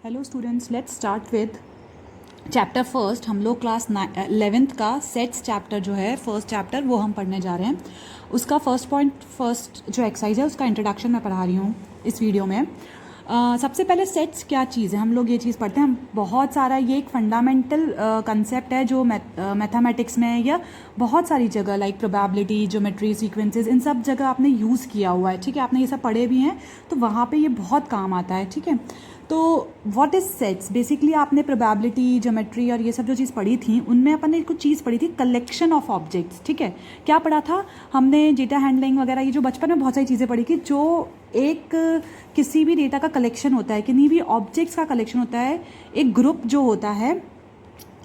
Hello students, let's start with chapter first. हम लोग class 11th का सेट्स चैप्टर जो है फर्स्ट चैप्टर वो हम पढ़ने जा रहे हैं। उसका फर्स्ट जो एक्सरसाइज है उसका इंट्रोडक्शन मैं पढ़ा रही हूँ इस वीडियो में। सबसे पहले सेट्स क्या चीज़ है, हम लोग ये चीज़ पढ़ते हैं। हम बहुत सारा ये एक फंडामेंटल कंसेप्ट है जो मैथमेटिक्स में या बहुत सारी जगह लाइक प्रोबेबिलिटी, ज्योमेट्री, सीक्वेंसेस, इन सब जगह आपने यूज़ किया हुआ है। ठीक है, आपने ये सब पढ़े भी हैं तो वहाँ पे ये बहुत काम आता है। ठीक है, तो व्हाट इज सेट्स? बेसिकली आपने प्रोबेबिलिटी, ज्योमेट्री और ये सब जो चीज़ पढ़ी थी उनमें अपन ने कुछ चीज़ पढ़ी थी, कलेक्शन ऑफ ऑब्जेक्ट्स। ठीक है, क्या पढ़ा था हमने? डेटा हैंडलिंग वगैरह, ये जो बचपन में बहुत सारी चीज़ें पढ़ी थी। जो एक किसी भी डेटा का कलेक्शन होता है, किन्हीं भी ऑब्जेक्ट्स का कलेक्शन होता है, एक ग्रुप जो होता है,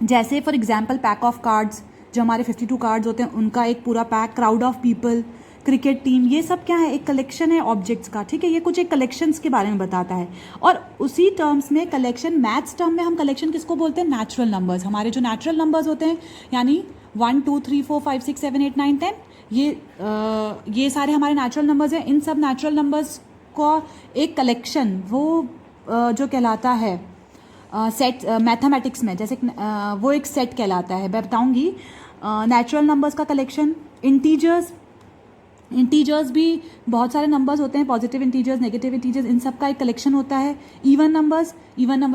जैसे for example pack of cards, जो हमारे 52 कार्ड्स होते हैं उनका एक पूरा pack, crowd of people, cricket team, ये सब क्या है? एक कलेक्शन है ऑब्जेक्ट्स का। ठीक है, ये कुछ एक कलेक्शंस के बारे में बताता है। और उसी टर्म्स में कलेक्शन, मैथ्स टर्म में हम कलेक्शन किसको बोलते हैं? Natural numbers. हमारे जो नेचुरल नंबर्स होते हैं यानी 1 2 3 4 5 6 7 8 9 10, ये सारे हमारे नेचुरल नंबर्स हैं। इन सब नेचुरल नंबर्स का एक कलेक्शन वो जो कहलाता है सेट मैथमेटिक्स में, जैसे वो एक सेट कहलाता है। मैं बताऊंगी नेचुरल नंबर्स का कलेक्शन। इंटीजर्स भी बहुत सारे नंबर्स होते हैं, पॉजिटिव इंटीजर्स, नेगेटिव इंटीजर्स, इन सब का एक कलेक्शन होता है। इवन नंबर्स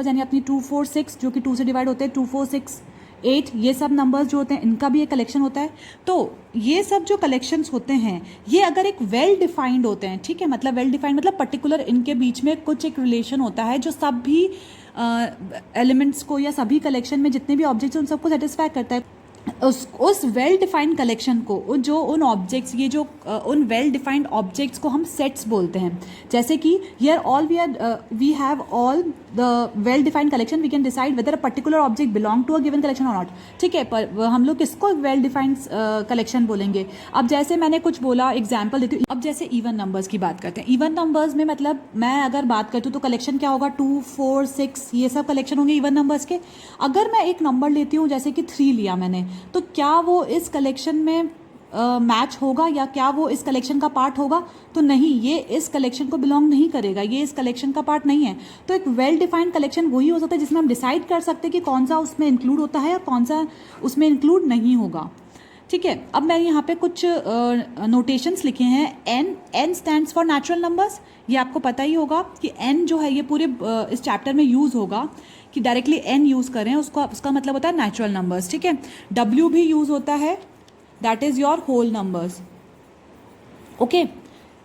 यानी अपनी 2 4 6 जो कि 2 से डिवाइड होते हैं, 2 4 6 8, ये सब नंबर्स जो होते हैं इनका भी एक कलेक्शन होता है। तो ये सब जो कलेक्शंस होते हैं ये अगर एक वेल डिफाइंड होते हैं, ठीक है, मतलब वेल डिफाइंड मतलब पर्टिकुलर इनके बीच में कुछ एक रिलेशन होता है जो सब भी एलिमेंट्स को या सभी कलेक्शन में जितने भी ऑब्जेक्ट्स हैं उन सबको सेटिस्फाई करता है। उस वेल डिफाइंड कलेक्शन को, जो उन ऑब्जेक्ट्स, ये जो उन वेल डिफाइंड ऑब्जेक्ट्स को हम सेट्स बोलते हैं। जैसे कि here all we have all the well defined collection, we can decide whether a particular object belong to a given collection or not. ठीक है, पर हम लोग किसको वेल डिफाइंड कलेक्शन बोलेंगे? अब जैसे मैंने कुछ बोला, एग्जाम्पल देती हूँ। अब जैसे इवन नंबर्स की बात करते हैं। इवन नंबर्स में मतलब मैं अगर बात करती हूँ तो कलेक्शन क्या होगा? 2 4 6, ये सब कलेक्शन होंगे इवन नंबर्स के। अगर मैं एक नंबर लेती हूँ जैसे कि 3 लिया मैंने, तो क्या वो इस कलेक्शन में मैच होगा या क्या वो इस कलेक्शन का पार्ट होगा? तो नहीं, ये इस कलेक्शन को बिलोंग नहीं करेगा, ये इस कलेक्शन का पार्ट नहीं है। तो एक वेल डिफाइंड कलेक्शन वही हो सकता है जिसमें हम डिसाइड कर सकते हैं कि कौन सा उसमें इंक्लूड होता है और कौन सा उसमें इंक्लूड नहीं होगा। ठीक है, अब मैं यहाँ पे कुछ नोटेशंस लिखे हैं। N stands for natural numbers. ये आपको पता ही होगा कि एन जो है ये पूरे इस चैप्टर में यूज़ होगा कि डायरेक्टली एन यूज़ करें, उसका मतलब होता है नेचुरल नंबर्स। ठीक है, डब्ल्यू भी यूज़ होता है, that is your whole numbers. Okay,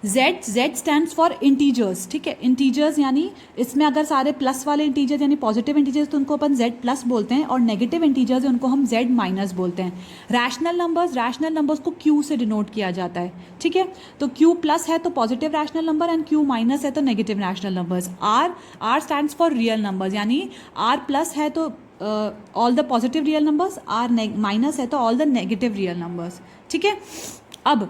Z stands for integers. ठीक है, इंटीजर्स यानी इसमें अगर सारे प्लस वाले इंटीजर्स यानी पॉजिटिव इंटीजर्स तो उनको अपन जेड प्लस बोलते हैं, और नेगेटिव इंटीजर्स उनको हम जेड माइनस बोलते हैं। रैशनल नंबर्स को क्यू से डिनोट किया जाता है। ठीक है, तो क्यू प्लस है तो positive rational number and Q minus है तो negative rational numbers. R stands for real numbers, यानी आर प्लस है तो all the positive real numbers, R minus है तो all the negative real numbers. ठीक है, अब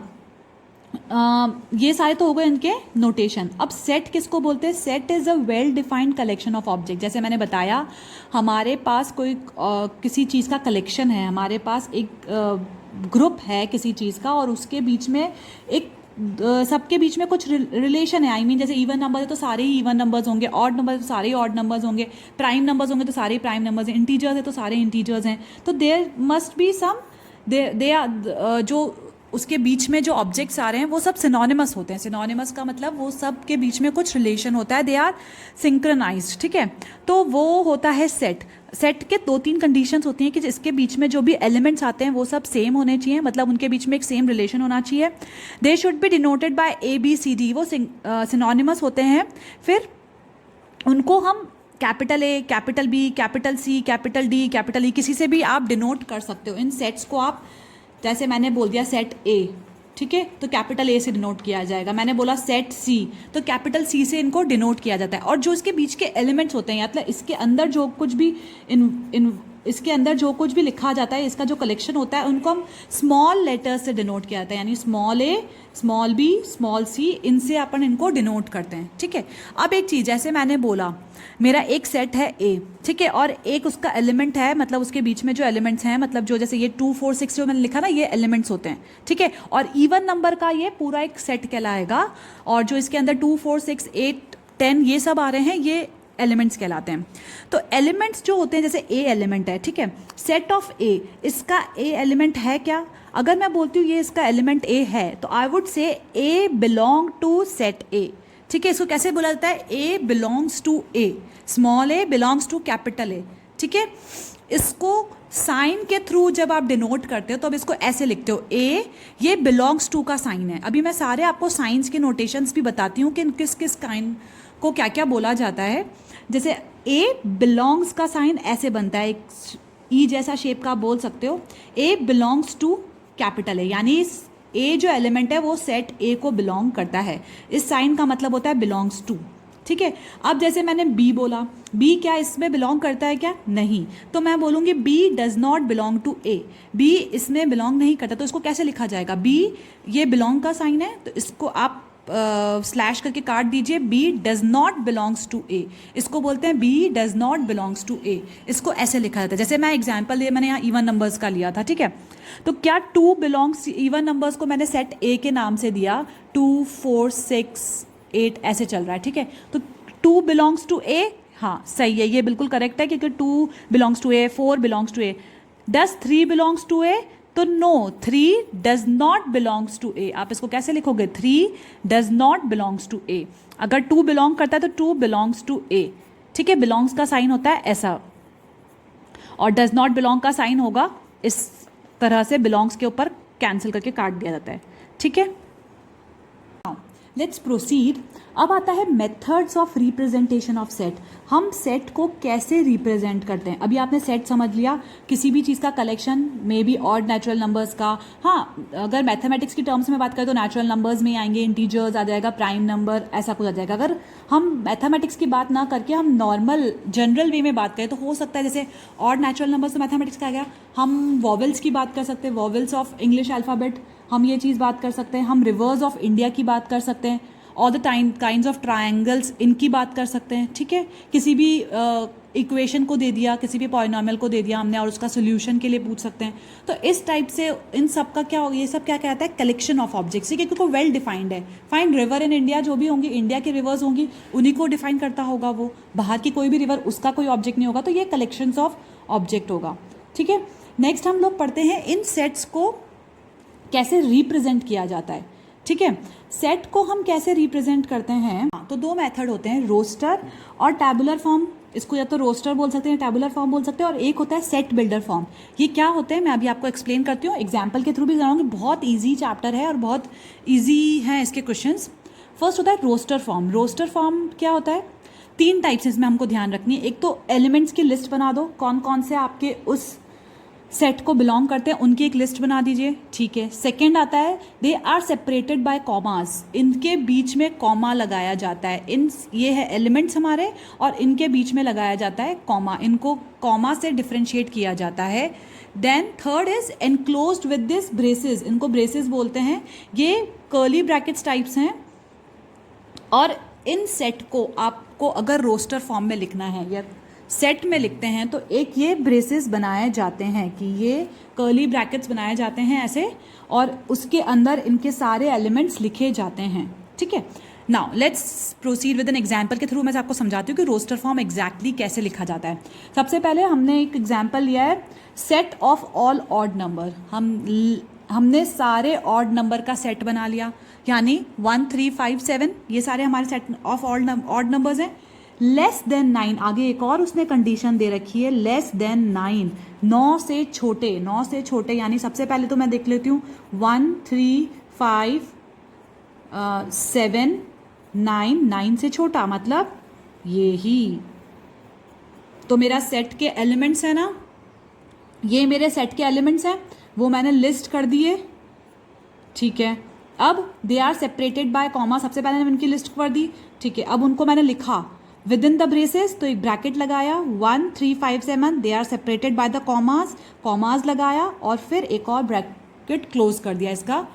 ये सारे तो हो गए इनके नोटेशन। अब सेट किसको बोलते हैं? Set is a well defined collection of object. जैसे मैंने बताया, हमारे पास कोई किसी चीज़ का कलेक्शन है, हमारे पास एक ग्रुप है किसी चीज़ का, और उसके बीच में एक सबके बीच में कुछ रिलेशन है। आई मीन जैसे इवन नंबर है तो सारे ही इवन नंबर्स होंगे, ऑड नंबर है तो सारे ही ऑड नंबर्स होंगे, प्राइम नंबर्स होंगे तो सारे ही प्राइम नंबर्स हैं, इंटीजर्स है तो सारे इंटीजर्स हैं। तो there must be some, they are जो उसके बीच में जो ऑब्जेक्ट्स आ रहे हैं वो सब सिनोनिमस होते हैं। सिनोनिमस का मतलब वो सब के बीच में कुछ रिलेशन होता है, दे आर सिंक्रोनाइज्ड। ठीक है, तो वो होता है सेट। सेट के 2-3 कंडीशंस होती हैं कि इसके बीच में जो भी एलिमेंट्स आते हैं वो सब सेम होने चाहिए, मतलब उनके बीच में एक सेम रिलेशन होना चाहिए। They should be denoted by ABCD, वो सिनोनिमस होते हैं। फिर उनको हम capital A, capital B, capital C, capital D, capital E किसी से भी आप डिनोट कर सकते हो। इन सेट्स को आप, जैसे मैंने बोल दिया सेट A, ठीक है, तो कैपिटल A से डिनोट किया जाएगा। मैंने बोला सेट C, तो कैपिटल C से इनको डिनोट किया जाता है। और जो इसके बीच के एलिमेंट्स होते हैं, मतलब इसके अंदर जो कुछ भी इसके अंदर जो कुछ भी लिखा जाता है, इसका जो कलेक्शन होता है, उनको हम स्मॉल लेटर्स से डिनोट किया जाता है, यानी small a, small b, small c, इनसे अपन इनको डिनोट करते हैं। ठीक है, अब एक चीज़, जैसे मैंने बोला मेरा एक सेट है A, ठीक है, और एक उसका एलिमेंट है, मतलब उसके बीच में जो एलिमेंट्स हैं, मतलब जो जैसे ये 2 4 6 जो मैंने लिखा ना, ये एलिमेंट्स होते हैं। ठीक है, और इवन नंबर का ये पूरा एक सेट कहलाएगा, और जो इसके अंदर 2 4 6 8 10 ये सब आ रहे हैं, ये एलिमेंट्स कहलाते हैं। तो एलिमेंट्स जो होते हैं, जैसे ए एलिमेंट है, ठीक है, सेट ऑफ ए, इसका ए एलिमेंट है क्या? अगर मैं बोलती हूँ ये इसका एलिमेंट ए है, तो I would say a belong to set A, ठीक है। इसको कैसे बोला जाता है? A belongs to A, small a belongs to capital A, ठीक है। इसको साइन के थ्रू जब आप डिनोट करते हो तो अब इसको ऐसे लिखते हो, ए, ये बिलोंग्स टू का साइन है। अभी मैं सारे आपको साइंस के नोटेशंस भी बताती हूँ कि किस किस काइन को क्या क्या बोला जाता है। जैसे ए बिलोंग्स का साइन ऐसे बनता है, एक ई जैसा शेप का आप बोल सकते हो, ए बिलोंग्स टू कैपिटल ए, यानी ए जो एलिमेंट है वो सेट ए को बिलोंग करता है। इस साइन का मतलब होता है बिलोंग्स टू, ठीक है। अब जैसे मैंने बी बोला, बी क्या इसमें बिलोंग करता है क्या? नहीं, तो मैं बोलूँगी B does not belong to A, B इसमें बिलोंग नहीं करता। तो इसको कैसे लिखा जाएगा? बी, ये बिलोंग का साइन है, तो इसको आप स्लैश करके काट दीजिए, b does not belongs to A, इसको बोलते हैं b does not belongs to A. इसको ऐसे लिखा जाता है। जैसे मैं एग्जाम्पल लिए, मैंने यहाँ इवन नंबर्स का लिया था, ठीक है। तो क्या 2 बिलोंग्स, इवन नंबर्स को मैंने सेट ए के नाम से दिया, 2, 4, 6, 8 ऐसे चल रहा है, ठीक है। तो 2 बिलोंग्स टू ए, हाँ सही है, ये बिल्कुल करेक्ट है, क्योंकि 2 belongs to A, 4 belongs to A. Does 3 belongs to A? तो no, 3 does not belongs to A. आप इसको कैसे लिखोगे? 3 does not belongs to A. अगर 2 बिलोंग करता है तो 2 बिलोंग्स टू ए, ठीक है। बिलोंग्स का साइन होता है ऐसा, और डज नॉट बिलोंग का साइन होगा इस तरह से, बिलोंग्स के ऊपर कैंसिल करके काट दिया जाता है, ठीक है। Let's proceed. अब आता है methods of representation of set. हम सेट को कैसे रिप्रेजेंट करते हैं? अभी आपने सेट समझ लिया, किसी भी चीज़ का collection, may be odd natural numbers का। हाँ, अगर मैथमेटिक्स की टर्म्स में बात करें तो नेचुरल नंबर्स में आएंगे, इंटीजर्स आ जाएगा, प्राइम नंबर, ऐसा कुछ आ जाएगा। अगर हम मैथमेटिक्स की बात ना करके हम नॉर्मल जनरल वे में बात करें तो हो सकता है जैसे ऑड नेचुरल नंबर्स तो मैथमेटिक्स का आ गया, हम वॉवेल्स की बात कर सकते हैं, वॉवेल्स ऑफ इंग्लिश अल्फ़ाबेट, हम ये चीज़ बात कर सकते हैं, हम रिवर्स ऑफ इंडिया की बात कर सकते हैं, all the time kinds of triangles, इनकी बात कर सकते हैं, ठीक है। किसी भी इक्वेशन को दे दिया, किसी भी पॉलिनॉमियल को दे दिया हमने और उसका सोल्यूशन के लिए पूछ सकते हैं। तो इस टाइप से इन सब का क्या होगा, ये सब क्या कहता है? कलेक्शन ऑफ ऑब्जेक्ट्स, ठीक है, क्योंकि वेल डिफाइंड है। फाइंड रिवर इन इंडिया, जो भी होंगी इंडिया की रिवर्स होंगी उन्हीं को डिफाइन करता होगा वो, बाहर की कोई भी रिवर उसका कोई ऑब्जेक्ट नहीं होगा, तो ये कलेक्शंस ऑफ ऑब्जेक्ट होगा, ठीक है। नेक्स्ट हम लोग पढ़ते हैं इन सेट्स को कैसे रिप्रेजेंट किया जाता है, ठीक है। सेट को हम कैसे रिप्रेजेंट करते हैं? तो 2 मेथड होते हैं, रोस्टर और टैबुलर फॉर्म। इसको या तो रोस्टर बोल सकते हैं, टैबुलर फॉर्म बोल सकते हैं, और एक होता है सेट बिल्डर फॉर्म। ये क्या होते हैं मैं अभी आपको एक्सप्लेन करती हूँ, एग्जाम्पल के थ्रू भी जाऊँगी। बहुत ईजी चैप्टर है और बहुत ईजी हैं इसके क्वेश्चंस। फर्स्ट होता है रोस्टर फॉर्म। रोस्टर फॉर्म क्या होता है? 3 टाइप्स इसमें हमको ध्यान रखनी है। एक तो एलिमेंट्स की लिस्ट बना दो, कौन कौन से आपके उस सेट को बिलोंग करते हैं उनकी एक लिस्ट बना दीजिए, ठीक है। सेकंड आता है they are separated by commas, इनके बीच में कॉमा लगाया जाता है। ये है एलिमेंट्स हमारे और इनके बीच में लगाया जाता है कॉमा, इनको कॉमा से डिफ्रेंशिएट किया जाता है। Then third is enclosed with this braces, इनको ब्रेसेस बोलते हैं। ये कर्ली ब्रैकेट्स टाइप्स हैं, और इन सेट को आपको अगर रोस्टर फॉर्म में लिखना है या सेट में लिखते हैं तो एक ये ब्रेसेस बनाए जाते हैं कि ये कर्ली ब्रैकेट्स बनाए जाते हैं ऐसे, और उसके अंदर इनके सारे एलिमेंट्स लिखे जाते हैं, ठीक है। Now let's proceed with an example के थ्रू मैं आपको समझाती हूँ कि रोस्टर फॉर्म एग्जैक्टली कैसे लिखा जाता है। सबसे पहले हमने एक एग्जाम्पल लिया है, set of all odd number. हमने सारे ऑड नंबर का सेट बना लिया, यानी 1, 3, 5, 7 ये सारे हमारे सेट ऑफ ऑड नंबर्स हैं। लेस देन 9, आगे एक और उसने कंडीशन दे रखी है, लेस देन 9, 9 से छोटे, 9 से छोटे, यानी सबसे पहले तो मैं देख लेती हूँ 1, 3, 5, 7, 9, 9 से छोटा मतलब ये ही। तो मेरा सेट के एलिमेंट्स है ना, ये मेरे सेट के एलिमेंट्स हैं, वो मैंने लिस्ट कर दिए, ठीक है। अब they are separated by comma, सबसे पहले मैंने उनकी लिस्ट कर दी, ठीक है। अब उनको मैंने लिखा विद इन द ब्रेसेस, तो एक ब्रैकेट लगाया, 1, 3, 5, 7 they are separated by the commas, commas लगाया और फिर एक और ब्रैकेट क्लोज कर दिया इसका,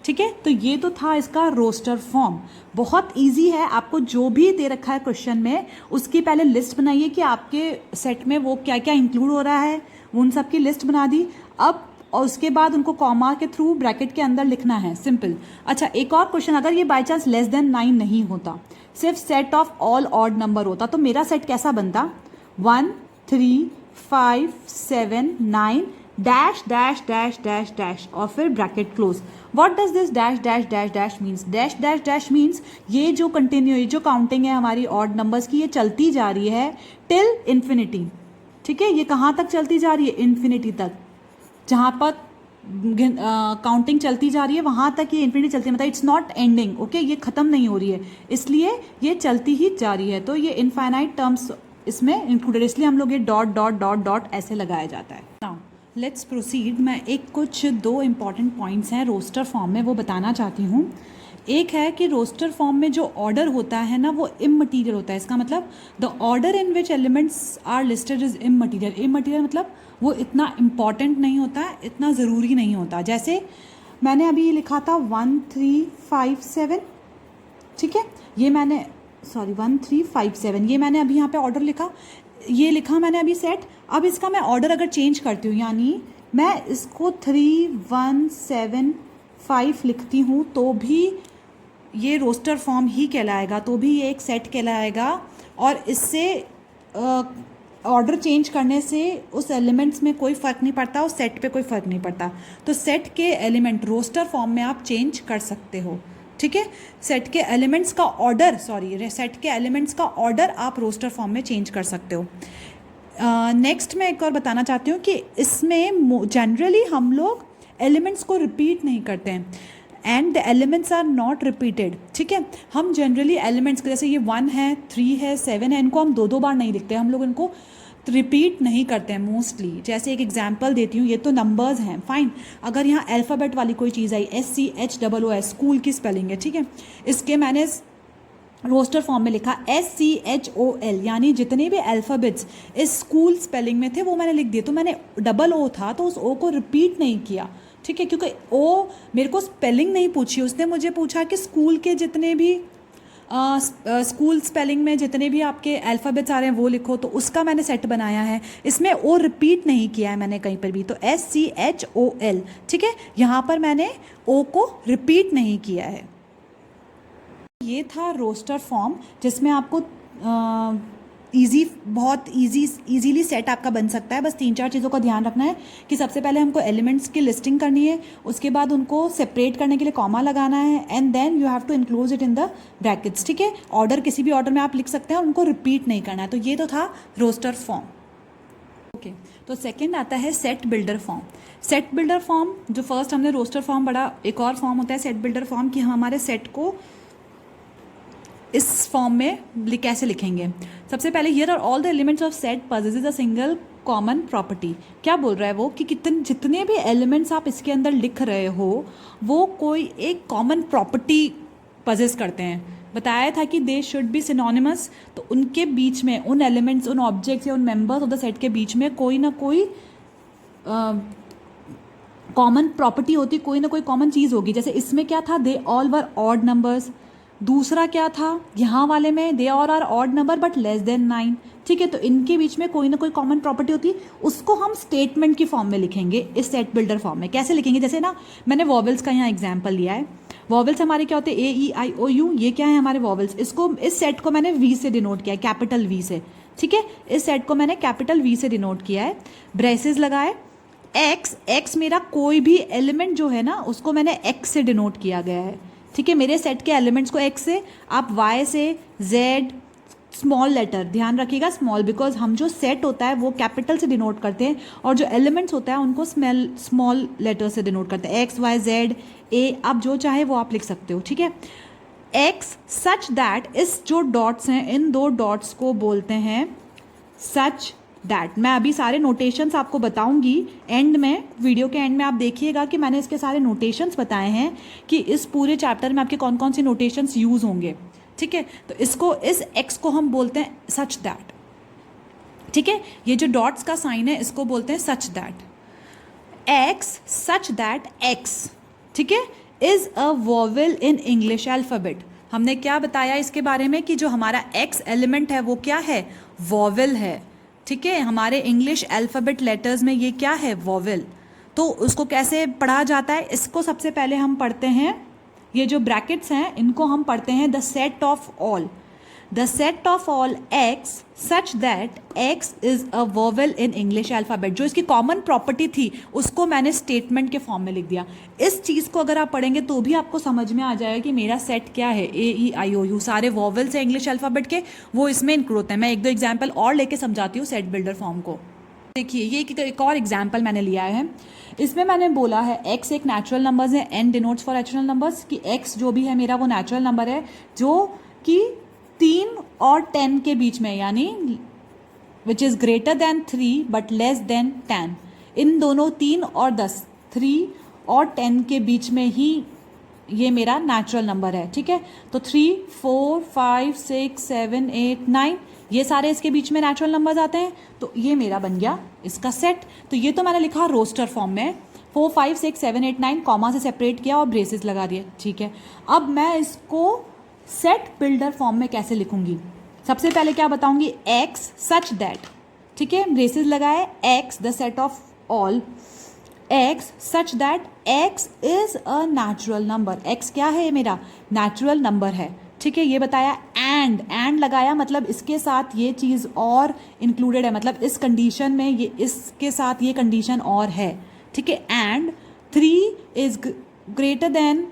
ठीक है। तो ये तो था इसका रोस्टर फॉर्म। बहुत इजी है, आपको जो भी दे रखा है क्वेश्चन में उसकी पहले लिस्ट बनाइए कि आपके सेट में वो क्या क्या इंक्लूड हो रहा है, उन सब की लिस्ट बना दी। अब और उसके बाद उनको कॉमा के थ्रू ब्रैकेट के अंदर लिखना है, सिंपल। अच्छा, एक और क्वेश्चन, अगर ये बाई चांस लेस देन 9 नहीं होता, सिर्फ set of all odd number होता, तो मेरा सेट कैसा बनता? 1 3 5 7 9 dash dash dash dash dash और फिर bracket close. What does this dash dash dash dash means? Dash dash dash means ये जो कंटिन्यू, ये जो काउंटिंग है हमारी ऑड नंबर्स की, ये चलती जा रही है टिल इन्फिनिटी। ठीक है, ये कहाँ तक चलती जा रही है? इन्फिनिटी तक। जहाँ पर काउंटिंग चलती जा रही है वहाँ तक ये इन्फिनिटी चलती है, मतलब इट्स नॉट एंडिंग। ओके, ये ख़त्म नहीं हो रही है, इसलिए ये चलती ही जा रही है। तो ये इनफाइनाइट टर्म्स इसमें इंक्लूडेड, इसलिए हम लोग ये डॉट डॉट डॉट डॉट ऐसे लगाया जाता है। Now let's proceed. मैं कुछ दो इंपॉर्टेंट पॉइंट्स हैं रोस्टर फॉर्म में, वो बताना चाहती हूँ। एक है कि रोस्टर फॉर्म में जो ऑर्डर होता है ना, वो इममटीरियल होता है। इसका मतलब the order in which elements are listed is immaterial. Immaterial मतलब वो इतना इम्पॉर्टेंट नहीं होता, इतना ज़रूरी नहीं होता। जैसे मैंने अभी लिखा था 1 3 5 7, ठीक है, ये मैंने 1 3 5 7, ये मैंने अभी यहाँ पे ऑर्डर लिखा, ये लिखा मैंने अभी सेट। अब इसका मैं ऑर्डर अगर चेंज करती हूँ, यानी मैं इसको 3 1 7 5 लिखती हूँ, तो भी ये रोस्टर फॉर्म ही कहलाएगा, तो भी ये एक सेट कहलाएगा। और इससे ऑर्डर चेंज करने से उस एलिमेंट्स में कोई फ़र्क नहीं पड़ता, उस सेट पे कोई फ़र्क नहीं पड़ता। तो सेट के एलिमेंट रोस्टर फॉर्म में आप चेंज कर सकते हो, ठीक है। सेट के एलिमेंट्स का ऑर्डर, सेट के एलिमेंट्स का ऑर्डर आप रोस्टर फॉर्म में चेंज कर सकते हो। नेक्स्ट मैं एक और बताना चाहती हूँ कि इसमें जनरली हम लोग एलिमेंट्स को रिपीट नहीं करते हैं, and the elements are not repeated, ठीक है। हम जनरली एलिमेंट्स जैसे ये 1 है 3 है 7 है, इनको हम दो बार नहीं लिखते, हम लोग इनको रिपीट नहीं करते हैं मोस्टली। जैसे एक एग्जांपल देती हूँ, ये तो नंबर्स हैं, फाइन। अगर यहाँ अल्फ़ाबेट वाली कोई चीज़ आई, SCHOOS, स्कूल की स्पेलिंग है, ठीक है, इसके मैंने रोस्टर फॉर्म में लिखा SCHOL, यानी जितने भी अल्फ़ाबेट्स इस स्कूल स्पेलिंग में थे वो मैंने लिख दिए। तो मैंने डबल ओ था तो उस ओ को रिपीट नहीं किया, ठीक है, क्योंकि ओ मेरे को स्पेलिंग नहीं पूछी, उसने मुझे पूछा कि स्कूल के जितने भी स्कूल स्पेलिंग में जितने भी आपके अल्फ़ाबेट्स आ रहे हैं वो लिखो, तो उसका मैंने सेट बनाया है। इसमें ओ रिपीट नहीं किया है मैंने कहीं पर भी, तो SCHOL, ठीक है, यहाँ पर मैंने ओ को रिपीट नहीं किया है। ये था रोस्टर फॉर्म, जिसमें आपको बहुत इजीली सेट आपका बन सकता है। बस 3-4 चीज़ों का ध्यान रखना है कि सबसे पहले हमको एलिमेंट्स की लिस्टिंग करनी है, उसके बाद उनको सेपरेट करने के लिए कॉमा लगाना है, and then you have to include it in the brackets, ठीक है। ऑर्डर किसी भी ऑर्डर में आप लिख सकते हैं और उनको रिपीट नहीं करना है। तो ये तो था रोस्टर फॉर्म, ओके। तो सेकंड आता है set builder form. Set builder form, जो फर्स्ट हमने रोस्टर फॉर्म बड़ा, एक और फॉर्म होता है सेट बिल्डर फॉर्म, कि हम हमारे सेट को इस फॉर्म में कैसे लिखेंगे। सबसे पहले here are all the elements of set possesses a single common property. क्या बोल रहा है वो कि जितने भी एलिमेंट्स आप इसके अंदर लिख रहे हो वो कोई एक कॉमन प्रॉपर्टी पजेस करते हैं। बताया था कि दे शुड बी सिनोनिमस, तो उनके बीच में, उन एलिमेंट्स, उन ऑब्जेक्ट्स या उन मेंबर्स ऑफ द सेट के बीच में कोई ना कोई कॉमन प्रॉपर्टी होती, कोई ना कोई कॉमन चीज़ होगी। जैसे इसमें क्या था, they all were odd numbers. दूसरा क्या था, यहाँ वाले में they all are odd number but less than 9, ठीक है। तो इनके बीच में कोई ना कोई कॉमन प्रॉपर्टी होती है, उसको हम स्टेटमेंट की फॉर्म में लिखेंगे इस सेट बिल्डर फॉर्म में। कैसे लिखेंगे, जैसे ना मैंने वॉवेल्स का यहाँ एग्जाम्पल लिया है। वॉवेल्स हमारे क्या होते हैं, AEIOU, ये क्या है हमारे वॉवेल्स। इसको, इस सेट को मैंने V से डिनोट किया है, कैपिटल V से, ठीक है। इस सेट को मैंने कैपिटल V से डिनोट किया है, ब्रेसेस लगाए। X मेरा कोई भी एलिमेंट जो है ना, उसको मैंने X से डिनोट किया गया है, ठीक है। मेरे सेट के एलिमेंट्स को X से, आप Y से, Z, स्मॉल लेटर ध्यान रखिएगा, स्मॉल, बिकॉज हम जो सेट होता है वो कैपिटल से डिनोट करते हैं, और जो एलिमेंट्स होता है उनको स्मॉल लेटर से डिनोट करते हैं। X, Y, Z, A, आप जो चाहे वो आप लिख सकते हो, ठीक है। X सच दैट, इस जो डॉट्स हैं, इन 2 डॉट्स को बोलते हैं सच दैट। मैं अभी सारे नोटेशंस आपको बताऊंगी एंड में, वीडियो के एंड में आप देखिएगा कि मैंने इसके सारे नोटेशंस बताए हैं कि इस पूरे चैप्टर में आपके कौन कौन से नोटेशंस यूज़ होंगे, ठीक है। तो इसको, इस X को हम बोलते हैं सच दैट, ठीक है। ये जो डॉट्स का साइन है इसको बोलते हैं सच that. X such that X, ठीक है, is a vowel in English alphabet. हमने क्या बताया इसके बारे में कि जो हमारा X एलिमेंट है वो क्या है, वॉवेल है, ठीक है। हमारे इंग्लिश अल्फ़ाबेट लेटर्स में ये क्या है, वॉवेल। तो उसको कैसे पढ़ा जाता है, इसको सबसे पहले हम पढ़ते हैं, ये जो ब्रैकेट्स हैं इनको हम पढ़ते हैं the set of all, the set of all x such that x is a vowel in English alphabet. जो इसकी कॉमन प्रॉपर्टी थी उसको मैंने स्टेटमेंट के फॉर्म में लिख दिया। इस चीज़ को अगर आप पढ़ेंगे तो भी आपको समझ में आ जाएगा कि मेरा सेट क्या है। AEIOU सारे वोवेल्स हैं इंग्लिश अल्फ़ाबेट के, वो इसमें इंक्लूड होते हैं। मैं एक दो एग्जाम्पल और लेके समझाती हूँ सेट बिल्डर फॉर्म को। देखिए ये एक और एग्जाम्पल मैंने लिया है, इसमें मैंने बोला है x एक नेचुरल नंबर्स है, n denotes for natural numbers, कि x जो भी है मेरा वो नेचुरल नंबर है जो कि 3 और 10 के बीच में, यानी which is greater than 3 but less then 10, इन दोनों 3 और 10, 3 और 10 के बीच में ही ये मेरा नेचुरल नंबर है। ठीक है, तो 3, 4, 5, 6, 7, 8, 9 ये सारे इसके बीच में नेचुरल नंबर्स आते हैं, तो ये मेरा बन गया इसका सेट। तो ये तो मैंने लिखा रोस्टर फॉर्म में, 4, 5, 6, 7, 8, 9 कॉमा से सेपरेट किया और ब्रेसेस लगा दिए। ठीक है, अब मैं इसको सेट बिल्डर फॉर्म में कैसे लिखूंगी, सबसे पहले क्या बताऊंगी, x सच दैट, ठीक है, ब्रेसेस लगाए, x the set of all x such that x is a natural number. x क्या है, मेरा नेचुरल नंबर है। ठीक है, ये बताया, एंड लगाया, मतलब इसके साथ ये चीज़ और इंक्लूडेड है, मतलब इस कंडीशन में ये इसके साथ ये कंडीशन और है। ठीक है, and 3 is greater than,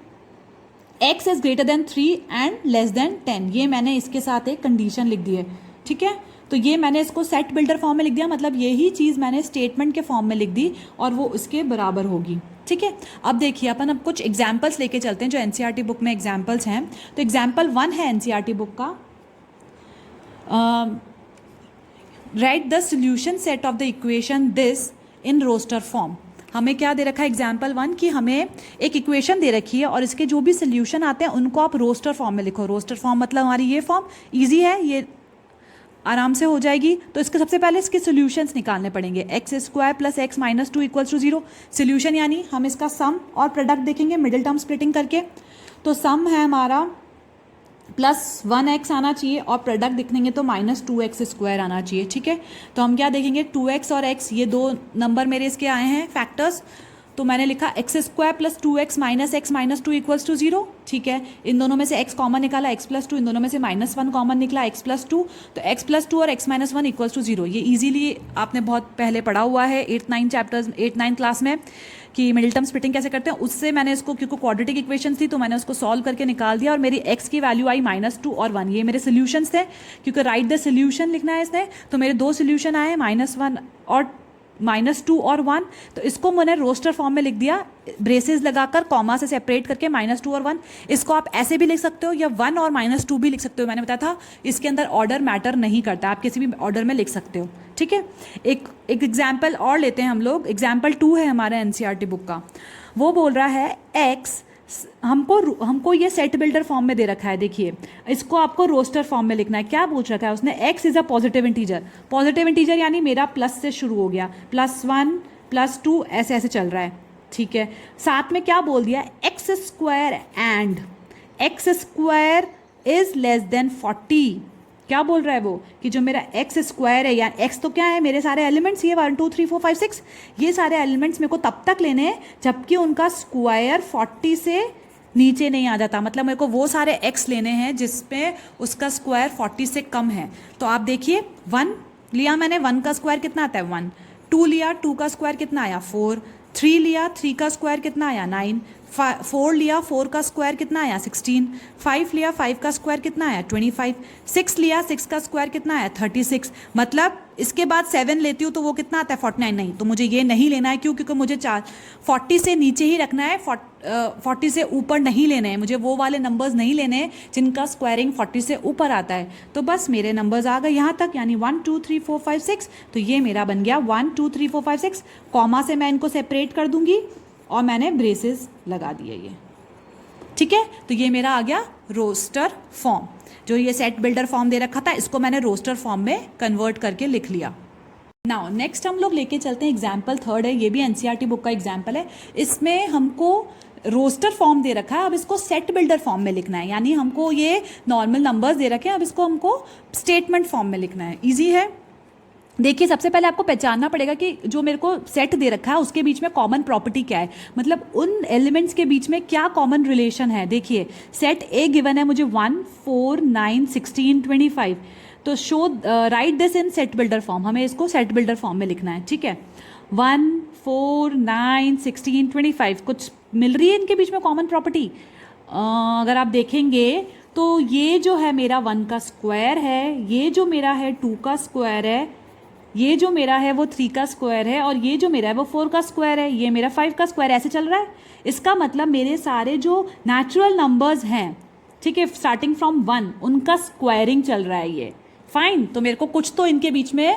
x is greater than 3 and less than 10, ये मैंने इसके साथ एक कंडीशन लिख दी है। ठीक है, तो ये मैंने इसको सेट बिल्डर फॉर्म में लिख दिया, मतलब यही चीज़ मैंने स्टेटमेंट के फॉर्म में लिख दी और वो उसके बराबर होगी। ठीक है, अब देखिए अपन अब कुछ एग्जाम्पल्स लेके चलते हैं जो एनसीईआरटी बुक में एग्जाम्पल्स हैं। तो एग्जाम्पल 1 है एनसीईआरटी बुक का, write the solution set of the equation this in roster form. हमें क्या दे रखा है एग्जाम्पल 1 कि हमें एक इक्वेशन दे रखी है और इसके जो भी सोल्यूशन आते हैं उनको आप रोस्टर फॉर्म में लिखो। रोस्टर फॉर्म मतलब हमारी ये फॉर्म ईजी है, ये आराम से हो जाएगी। तो इसके सबसे पहले इसके सोल्यूशंस निकालने पड़ेंगे, x² plus x minus 2 equals to 0। Solution यानी हम इसका सम और प्रोडक्ट देखेंगे मिडिल टर्म स्प्लिटिंग करके। तो सम है हमारा प्लस 1x आना चाहिए और प्रोडक्ट दिखेंगे तो माइनस 2x² आना चाहिए। ठीक है, तो हम क्या देखेंगे, 2x और x ये दो नंबर मेरे इसके आए हैं फैक्टर्स, तो मैंने लिखा x² plus 2x minus x minus 2 equals to 0। ठीक है, इन दोनों में से x कॉमन निकाला, x प्लस 2, इन दोनों में से -1 कॉमन निकला, x प्लस 2, तो x प्लस 2 और x माइनस 1 इक्वल्स टू 0। ये इजीली आपने बहुत पहले पढ़ा हुआ है 8-9 क्लास में कि मिडिल टर्म स्प्लिटिंग कैसे करते हैं। उससे मैंने इसको, क्योंकि क्वाड्रेटिक इक्वेशन थी तो मैंने उसको सॉल्व करके निकाल दिया और मेरी x की वैल्यू आई -2 और 1। ये मेरे सोल्यूशंस थे, क्योंकि राइट द सोल्यूशन लिखना है इसने, तो मेरे दो सोल्यूशन आए -1 और -2 और 1। तो इसको मैंने रोस्टर फॉर्म में लिख दिया, ब्रेसेस लगाकर कॉमा से सेपरेट करके -2 और 1। इसको आप ऐसे भी लिख सकते हो या 1 और -2 भी लिख सकते हो। मैंने बताया था इसके अंदर ऑर्डर मैटर नहीं करता, आप किसी भी ऑर्डर में लिख सकते हो। ठीक है, एक एग्जाम्पल और लेते हैं हम लोग। एग्जाम्पल 2 है हमारे एनसीईआरटी बुक का, वो बोल रहा है x हमको ये सेट बिल्डर फॉर्म में दे रखा है। देखिए इसको आपको रोस्टर फॉर्म में लिखना है। क्या पूछ रखा है उसने, x is a positive integer. Positive integer यानी मेरा प्लस से शुरू हो गया, +1 +2 ऐसे ऐसे चल रहा है। ठीक है, साथ में क्या बोल दिया, x² and x² is less than 40। क्या बोल रहा है वो कि जो मेरा x² है, या x तो क्या है, मेरे सारे एलिमेंट्स ये 1 2 3 4 5 6 ये सारे एलिमेंट्स मेरे को तब तक लेने हैं जबकि उनका स्क्वायर 40 से नीचे नहीं आ जाता। मतलब मेरे को वो सारे x लेने हैं जिसपे उसका स्क्वायर 40 से कम है। तो आप देखिए 1 लिया मैंने, 1 का स्क्वायर कितना आता है 1, 2 लिया, 2 का स्क्वायर कितना आया 4, 3 लिया, 3 का स्क्वायर कितना आया 9, 4 लिया, 4 का स्क्वायर कितना आया 16, 5 लिया, 5 का स्क्वायर कितना आया 25, 6 लिया, 6 का स्क्वायर कितना आया 36। मतलब इसके बाद 7 लेती हूँ तो वो कितना आता है 49। नहीं, तो मुझे ये नहीं लेना है, क्यों, क्योंकि मुझे 40 से नीचे ही रखना है, 40 से ऊपर नहीं लेने हैं मुझे, वो वाले नंबर्स नहीं लेने हैं जिनका स्क्वायरिंग 40 से ऊपर आता है। तो बस मेरे नंबर्स आ गए यहाँ तक, यानी 1 2 3 4 5 6। तो ये मेरा बन गया 1 2 3 4 5 6, कॉमा से मैं इनको सेपरेट कर दूंगी और मैंने ब्रेसेस लगा दिए ये। ठीक है, तो ये मेरा आ गया रोस्टर फॉर्म। जो ये सेट बिल्डर फॉर्म दे रखा था इसको मैंने रोस्टर फॉर्म में कन्वर्ट करके लिख लिया। नाउ नेक्स्ट हम लोग लेके चलते हैं एग्जाम्पल 3 है, ये भी एनसीईआरटी बुक का एग्जाम्पल है। इसमें हमको रोस्टर फॉर्म दे रखा है, अब इसको सेट बिल्डर फॉर्म में लिखना है। यानी हमको ये नॉर्मल नंबर्स दे रखे हैं, अब इसको हमको स्टेटमेंट फॉर्म में लिखना है। ईजी है, देखिए सबसे पहले आपको पहचानना पड़ेगा कि जो मेरे को सेट दे रखा है उसके बीच में कॉमन प्रॉपर्टी क्या है, मतलब उन एलिमेंट्स के बीच में क्या कॉमन रिलेशन है। देखिए सेट ए गिवन है मुझे 1 4 9 16 25, तो show right this in set builder form, हमें इसको सेट बिल्डर फॉर्म में लिखना है, ठीक है। 1 4 9 16 25 कुछ मिल रही है इनके बीच में कॉमन प्रॉपर्टी। अगर आप देखेंगे तो ये जो है मेरा 1 का स्क्वायर है, ये जो मेरा है 2 का स्क्वायर है, ये जो मेरा है वो 3 का स्क्वायर है, और ये जो मेरा है वो 4 का स्क्वायर है, ये मेरा 5 का स्क्वायर, ऐसे चल रहा है। इसका मतलब मेरे सारे जो नेचुरल नंबर्स हैं, ठीक है, स्टार्टिंग फ्रॉम 1, उनका स्क्वायरिंग चल रहा है ये। फाइन, तो मेरे को कुछ तो इनके बीच में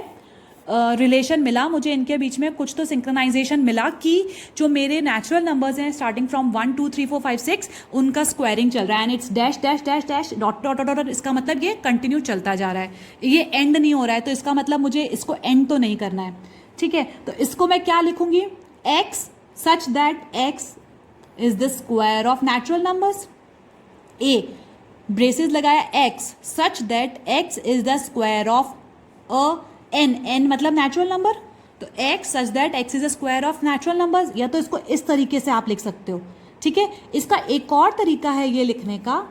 रिलेशन मिला, मुझे इनके बीच में कुछ तो सिंक्रोनाइजेशन मिला कि जो मेरे नेचुरल नंबर्स हैं स्टार्टिंग फ्रॉम 1 2 3 4 5 6 उनका स्क्वायरिंग चल रहा है, and it's dash dash dash dash dot dot dot dot. इसका मतलब ये कंटिन्यू चलता जा रहा है, ये एंड नहीं हो रहा है, तो इसका मतलब मुझे इसको एंड तो नहीं करना है, ठीक है। तो इसको मैं क्या लिखूंगी, x such that x is the square of natural numbers. A braces लगाया, x such that x is the square of a n मतलब नेचुरल नंबर, तो x such that x is a square of natural numbers, या तो इसको इस तरीके से आप लिख सकते हो, ठीक है। इसका एक और तरीका है ये लिखने का,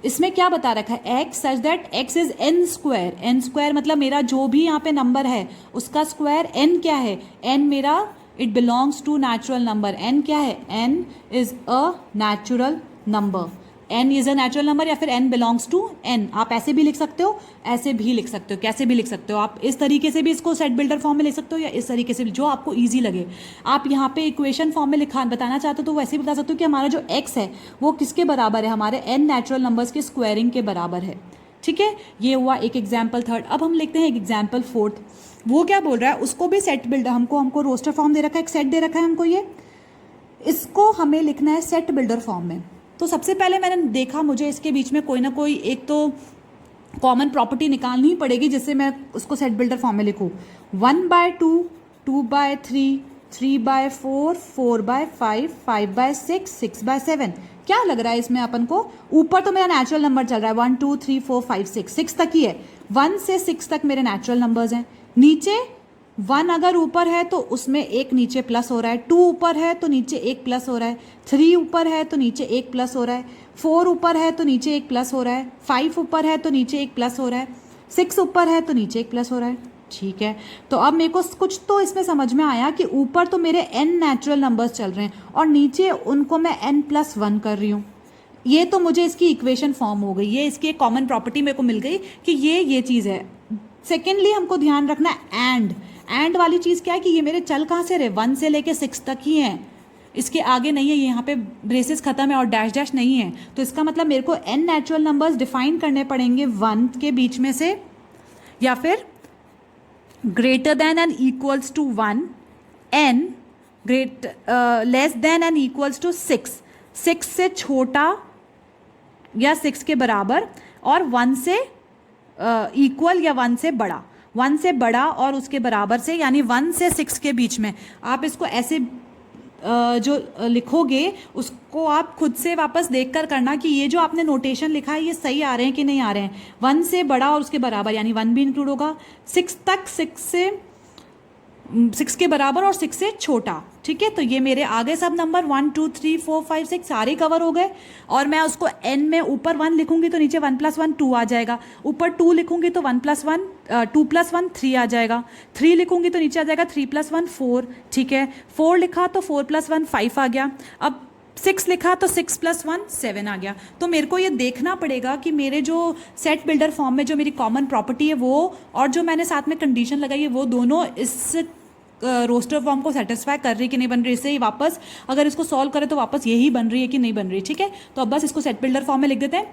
इसमें क्या बता रखा है, x such that x is n square, n square मतलब मेरा जो भी यहाँ पे नंबर है उसका स्क्वायर, n क्या है, n मेरा it belongs to natural number, n क्या है, n is a natural number, n is a natural number, या फिर n बिलोंग्स टू n, आप ऐसे भी लिख सकते हो, ऐसे भी लिख सकते हो, कैसे भी लिख सकते हो आप, इस तरीके से भी इसको सेट बिल्डर फॉर्म में लिख सकते हो, या इस तरीके से भी, जो आपको ईजी लगे। आप यहाँ पे इक्वेशन फॉर्म में लिखा बताना चाहते हो तो वैसे भी बता सकते हो कि हमारा जो x है वो किसके बराबर है, हमारे n नेचुरल नंबर्स के स्क्वायरिंग के बराबर है, ठीक है। ये हुआ एक एग्जाम्पल थर्ड। अब हम लिखते हैं एक एग्जाम्पल फोर्थ। वो क्या बोल रहा है, उसको भी सेट बिल्डर, हमको रोस्टर फॉर्म दे रखा है, एक सेट दे रखा है हमको, ये इसको हमें लिखना है सेट बिल्डर फॉर्म में। तो सबसे पहले मैंने देखा मुझे इसके बीच में कोई ना कोई एक तो कॉमन प्रॉपर्टी निकालनी ही पड़ेगी जिससे मैं उसको सेट बिल्डर फॉर्म में लिखूँ। 1/2, 2/3, 3/4, 4/5, 5/6, 6/7। क्या लग रहा है इसमें अपन को, ऊपर तो मेरा नेचुरल नंबर चल रहा है 1 2 3 4 5 6 तक ही है, 1 से 6 तक मेरे नेचुरल नंबर्स हैं। नीचे 1 अगर ऊपर है तो उसमें एक नीचे प्लस हो रहा है, 2 ऊपर है तो नीचे एक प्लस हो रहा है, 3 ऊपर है तो नीचे एक प्लस हो रहा है, 4 ऊपर है तो नीचे एक प्लस हो रहा है, 5 ऊपर है तो नीचे एक प्लस हो रहा है, 6 ऊपर है तो नीचे एक प्लस हो रहा है, ठीक है। तो अब मेरे को कुछ तो इसमें समझ में आया कि ऊपर तो मेरे n नेचुरल नंबर्स चल रहे हैं और नीचे उनको मैं n+1 कर रही हूँ। ये तो मुझे इसकी इक्वेशन फॉर्म हो गई, ये इसकी एक कॉमन प्रॉपर्टी मेरे को मिल गई कि ये चीज़ है। सेकेंडली हमको ध्यान रखना है एंड वाली चीज़ क्या है कि ये मेरे चल कहाँ से रहे, 1 से लेके 6 तक ही हैं, इसके आगे नहीं है, यहाँ पे ब्रेसेस खत्म है और डैश डैश नहीं है, तो इसका मतलब मेरे को n नेचुरल नंबर्स डिफाइन करने पड़ेंगे 1 के बीच में से, या फिर greater than and equals to 1, n less than and equals to 6 से छोटा या 6 के बराबर, और 1 से इक्वल या 1 से बड़ा, 1 से बड़ा और उसके बराबर से, यानी 1 से 6 के बीच में। आप इसको ऐसे जो लिखोगे उसको आप खुद से वापस देखकर करना कि ये जो आपने नोटेशन लिखा है ये सही आ रहे हैं कि नहीं आ रहे हैं। 1 से बड़ा और उसके बराबर, यानी 1 भी इंक्लूड होगा, 6 तक, 6 के बराबर और 6 से छोटा, ठीक है। तो ये मेरे आगे सब नंबर 1 2 3 4 5 6 सारे कवर हो गए, और मैं उसको n में ऊपर 1 लिखूंगी तो नीचे 1+1 2 आ जाएगा, ऊपर 2 लिखूंगी तो 1+1 2+1 3 आ जाएगा, 3 लिखूंगी तो नीचे आ जाएगा 3+1 4, ठीक है। 4 लिखा तो 4+1 5 आ गया, अब 6 लिखा तो 6+1 7 आ गया। तो मेरे को ये देखना पड़ेगा कि मेरे जो सेट बिल्डर फॉर्म में जो मेरी कॉमन प्रॉपर्टी है वो, और जो मैंने साथ में कंडीशन लगाई है वो दोनों इस रोस्टर फॉर्म को सेटिस्फाई कर रही है कि नहीं बन रही, इससे ही वापस अगर इसको सॉल्व करें तो वापस यही बन रही है कि नहीं बन रही, ठीक है। तो अब बस इसको सेट बिल्डर फॉर्म में लिख देते हैं।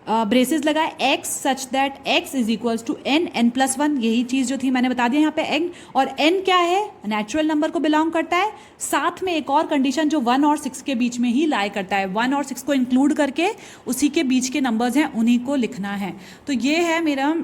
ब्रेसेस लगाए, x such that x is equals to n+1, यही चीज़ जो थी मैंने बता दिया यहाँ पे n, और n क्या है, नेचुरल नंबर को बिलोंग करता है, साथ में एक और कंडीशन जो 1 और 6 के बीच में ही लाई करता है, 1 और 6 को इंक्लूड करके उसी के बीच के नंबर्स हैं उन्हीं को लिखना है। तो ये है मेरा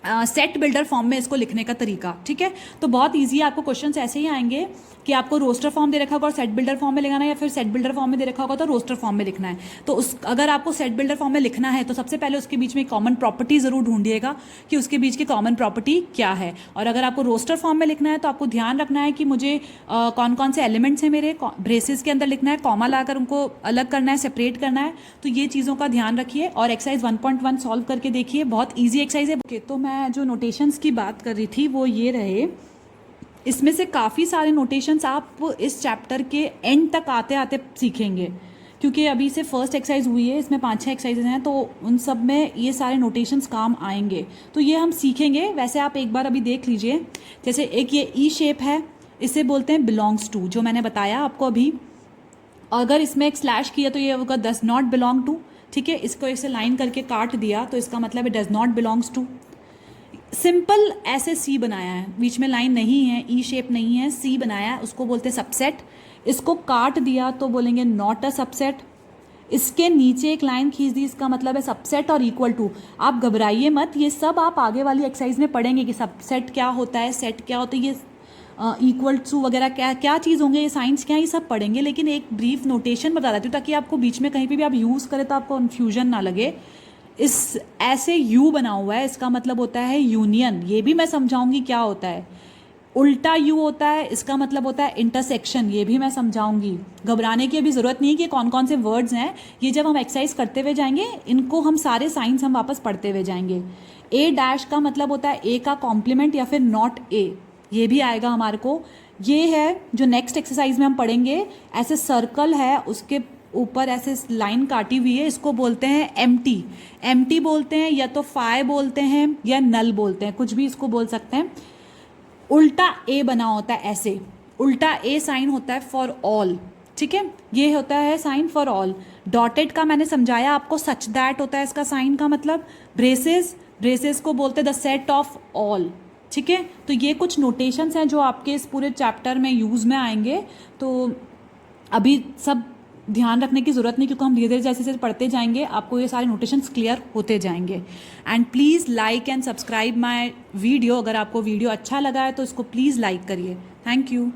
सेट बिल्डर फॉर्म में इसको लिखने का तरीका, ठीक है। तो बहुत ईजी है, आपको क्वेश्चंस ऐसे ही आएंगे कि आपको रोस्टर फॉर्म दे रखा होगा और सेट बिल्डर फॉर्म में लिखना है, या फिर सेट बिल्डर फॉर्म में दे रखा होगा तो रोस्टर फॉर्म में लिखना है। तो अगर आपको सेट बिल्डर फॉर्म में लिखना है तो सबसे पहले उसके बीच में कॉमन प्रॉपर्टी ज़रूर ढूंढिएगा कि उसके बीच की कॉमन प्रॉपर्टी क्या है। और अगर आपको रोस्टर फॉर्म में लिखना है तो आपको ध्यान रखना है कि मुझे कौन कौन से एलिमेंट्स हैं मेरे ब्रेसेस के अंदर लिखना है, कॉमा लाकर उनको अलग करना है, सेपरेट करना है। तो ये चीज़ों का ध्यान रखिए और एक्सरसाइज 1.1 सॉल्व करके देखिए, बहुत ईजी एक्सरसाइज है। ओके, तो मैं जो नोटेशंस की बात कर रही थी वो ये रहे। इसमें से काफ़ी सारे नोटेशंस आप इस चैप्टर के एंड तक आते आते सीखेंगे, क्योंकि अभी से फर्स्ट एक्सरसाइज हुई है, इसमें 5-6 एक्सरसाइजेज हैं, तो उन सब में ये सारे नोटेशंस काम आएंगे। तो ये हम सीखेंगे। वैसे आप एक बार अभी देख लीजिए, जैसे एक ये ई शेप है, इसे बोलते हैं बिलोंग्स टू, जो मैंने बताया आपको अभी। अगर इसमें एक स्लैश किया तो ये होगा डज नॉट बिलोंग टू, ठीक है। इसको ऐसे लाइन करके काट दिया तो इसका मतलब है does not belongs to. Simple ऐसे सी बनाया है, बीच में लाइन नहीं है, ई शेप नहीं है, सी बनाया है, उसको बोलते हैं सबसेट। इसको काट दिया तो बोलेंगे नॉट अ सबसेट। इसके नीचे एक लाइन खींच दी, इसका मतलब है सबसेट और इक्वल टू। आप घबराइए मत, ये सब आप आगे वाली एक्सरसाइज में पढ़ेंगे कि सबसेट क्या होता है, सेट क्या होता है, ये इक्वल टू वगैरह क्या क्या चीज़ होंगे, ये साइंस क्या है, ये सब पढ़ेंगे। लेकिन एक ब्रीफ नोटेशन बता देती हूँ ताकि आपको बीच में कहीं पे भी आप यूज़ करें तो आपको कन्फ्यूजन ना लगे। इस ऐसे यू बना हुआ है, इसका मतलब होता है यूनियन, ये भी मैं समझाऊंगी क्या होता है। उल्टा यू होता है, इसका मतलब होता है इंटरसेक्शन, ये भी मैं समझाऊंगी। घबराने की अभी ज़रूरत नहीं है कि कौन कौन से वर्ड्स हैं, ये जब हम एक्सरसाइज करते हुए जाएंगे इनको हम सारे साइंस हम वापस पढ़ते हुए जाएंगे। ए डैश का मतलब होता है ए का कॉम्प्लीमेंट या फिर नॉट ए, ये भी आएगा हमारे को। ये है जो नेक्स्ट एक्सरसाइज में हम पढ़ेंगे, ऐसे सर्कल है उसके ऊपर ऐसे लाइन काटी हुई है, इसको बोलते हैं एम्प्टी। एम्प्टी बोलते हैं या तो फाई बोलते हैं या नल बोलते हैं, कुछ भी इसको बोल सकते हैं। उल्टा ए बना होता है ऐसे, उल्टा ए साइन होता है फॉर ऑल, ठीक है, ये होता है साइन फॉर ऑल। डॉटेड का मैंने समझाया आपको, सच दैट होता है इसका साइन का मतलब। ब्रेसेस, ब्रेसेस को बोलते हैं द सेट ऑफ ऑल, ठीक है। तो ये कुछ नोटेशंस हैं जो आपके इस पूरे चैप्टर में यूज़ में आएंगे। तो अभी सब ध्यान रखने की ज़रूरत नहीं, क्योंकि हम धीरे धीरे जैसे जैसे पढ़ते जाएंगे आपको ये सारे नोटेशंस क्लियर होते जाएंगे। And please like and subscribe my video. अगर आपको वीडियो अच्छा लगा है तो इसको प्लीज़ लाइक करिए। Thank you.